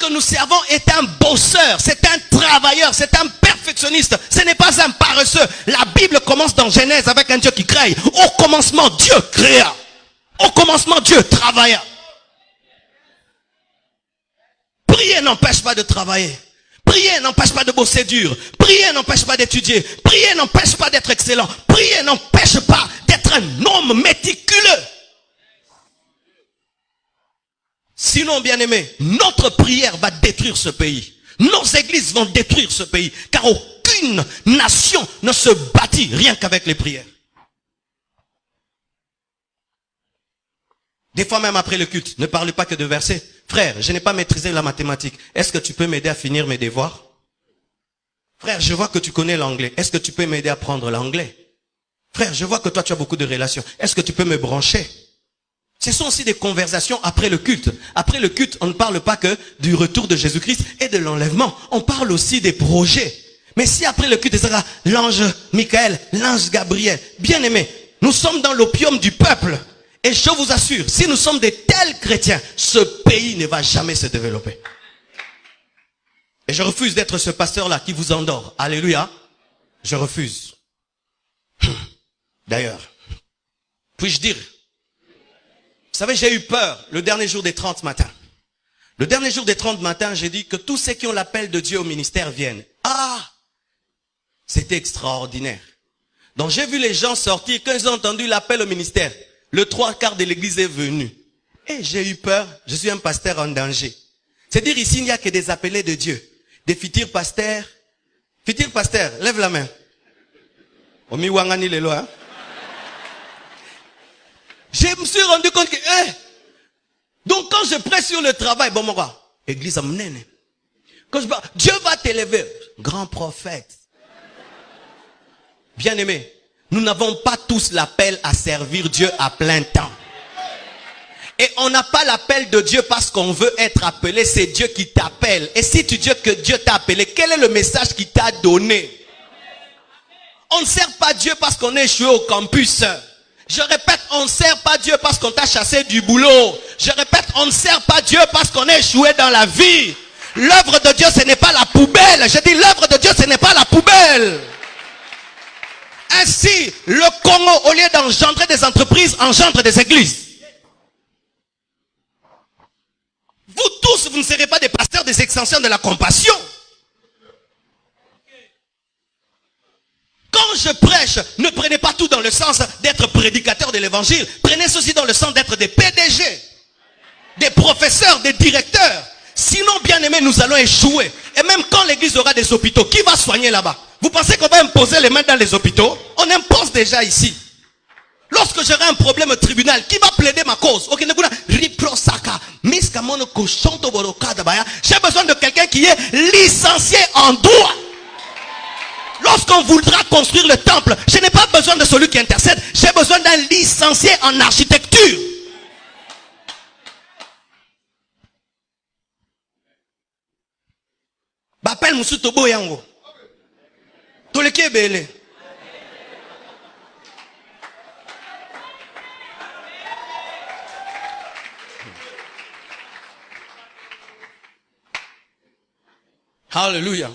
que nous servons est un bosseur, c'est un travailleur, c'est un perfectionniste. Ce n'est pas un paresseux. La Bible commence dans Genèse avec un Dieu qui crée. Au commencement, Dieu créa. Au commencement, Dieu travailla. Prier n'empêche pas de travailler. Prier n'empêche pas de bosser dur. Prier n'empêche pas d'étudier. Prier n'empêche pas d'être excellent. Prier n'empêche pas d'être un homme méticuleux. Sinon, bien-aimé, notre prière va détruire ce pays. Nos églises vont détruire ce pays. Car aucune nation ne se bâtit rien qu'avec les prières. Des fois même après le culte, ne parlez pas que de versets. Frère, je n'ai pas maîtrisé la mathématique. Est-ce que tu peux m'aider à finir mes devoirs? Frère, je vois que tu connais l'anglais. Est-ce que tu peux m'aider à apprendre l'anglais? Frère, je vois que toi tu as beaucoup de relations. Est-ce que tu peux me brancher? Ce sont aussi des conversations après le culte. Après le culte, on ne parle pas que du retour de Jésus-Christ et de l'enlèvement. On parle aussi des projets. Mais si après le culte, c'est l'ange Michael, l'ange Gabriel, bien aimé, nous sommes dans l'opium du peuple. Et je vous assure, si nous sommes des tels chrétiens, ce pays ne va jamais se développer. Et je refuse d'être ce pasteur-là qui vous endort. Alléluia. Je refuse. D'ailleurs, puis-je dire, vous savez, j'ai eu peur le dernier jour des 30 matins. Le dernier jour des 30 matins, j'ai dit que tous ceux qui ont l'appel de Dieu au ministère viennent. Ah! C'était extraordinaire. Donc j'ai vu les gens sortir, quand ils ont entendu l'appel au ministère, le 3/4 de l'église est venu. Et j'ai eu peur, je suis un pasteur en danger. C'est-à-dire ici, il n'y a que des appelés de Dieu. Des futurs pasteurs. Futurs pasteurs, lève la main. Omi wangani lelo, hein? Je me suis rendu compte que, donc quand je presse sur le travail, bon, moi, église à mon quand je parle, Dieu va t'élever. Grand prophète. Bien aimé, nous n'avons pas tous l'appel à servir Dieu à plein temps. Et on n'a pas l'appel de Dieu parce qu'on veut être appelé, c'est Dieu qui t'appelle. Et si tu dis que Dieu t'a appelé, quel est le message qu'il t'a donné? On ne sert pas Dieu parce qu'on est échoué au campus. Je répète, on ne sert pas Dieu parce qu'on t'a chassé du boulot. Je répète, on ne sert pas Dieu parce qu'on est échoué dans la vie. L'œuvre de Dieu, ce n'est pas la poubelle. Je dis, l'œuvre de Dieu, ce n'est pas la poubelle. Ainsi, le Congo, au lieu d'engendrer des entreprises, engendre des églises. Vous tous, vous ne serez pas des pasteurs des extensions de la compassion. Quand je prêche, ne prenez pas tout dans le sens d'être prédicateur de l'évangile. Prenez ceci dans le sens d'être des PDG, des professeurs, des directeurs. Sinon, bien aimé, nous allons échouer. Et même quand l'église aura des hôpitaux, qui va soigner là-bas? Vous pensez qu'on va imposer les mains dans les hôpitaux? On impose déjà ici. Lorsque j'aurai un problème au tribunal, qui va plaider ma cause? J'ai besoin de quelqu'un qui est licencié en droit. Lorsqu'on voudra construire le temple, je n'ai pas besoin de celui qui intercède. J'ai besoin d'un licencié en architecture. Bapel Musuto Boyango. Toleke Bele. Alléluia.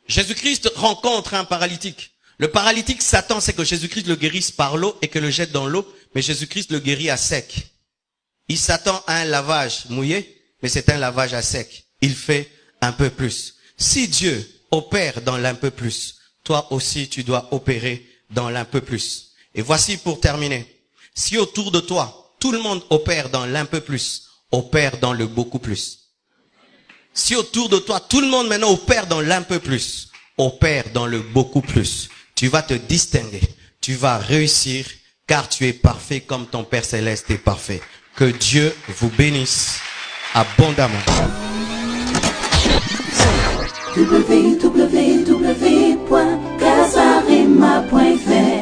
Jésus-Christ rencontre un paralytique. Le paralytique s'attend, c'est que Jésus-Christ le guérisse par l'eau et que le jette dans l'eau, mais Jésus-Christ le guérit à sec. Il s'attend à un lavage mouillé, mais c'est un lavage à sec. Il fait un peu plus. Si Dieu opère dans l'un peu plus, toi aussi tu dois opérer dans l'un peu plus. Et voici pour terminer. Si autour de toi, tout le monde opère dans l'un peu plus, opère dans le beaucoup plus. Si autour de toi, tout le monde maintenant opère dans l'un peu plus, opère dans le beaucoup plus, tu vas te distinguer, tu vas réussir, car tu es parfait comme ton Père Céleste est parfait. Que Dieu vous bénisse abondamment. www.casarema.fr